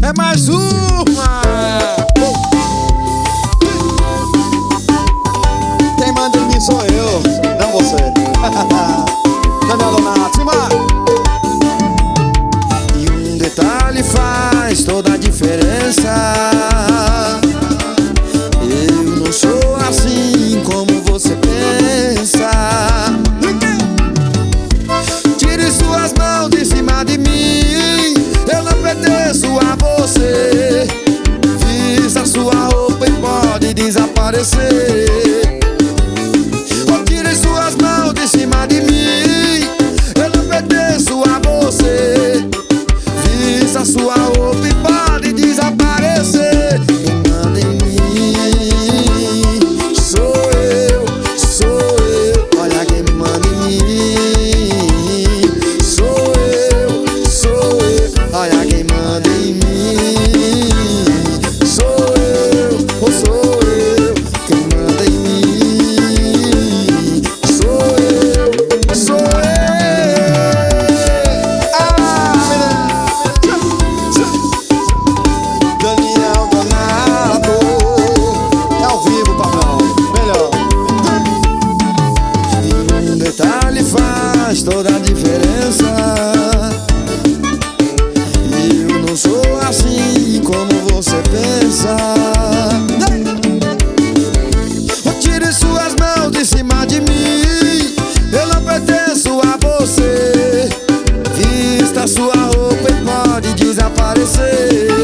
É mais uma. Quem manda em mim sou eu, não você. Daniel Donato, e um detalhe faz toda a diferença. Eu não sou assim como você pensa. Tire suas mãos de cima de mim, eu não pertenço a você. Vista sua roupa e pode desaparecer. Tire suas mãos de cima de mim, eu não pertenço a você. Vista sua roupa e pode desaparecer. Quem manda em mim sou eu, olha quem manda em mim. Sou eu, olha quem manda em mim. Sou eu, quem manda em mim. Sou eu. Daniel Donato. É ao vivo, patrão. Melhor. E um detalhe faz toda a diferença. Eu não sou assim como você pensa. Tire suas mãos de cima de mim, eu não pertenço a você. Vista sua roupa e pode desaparecer.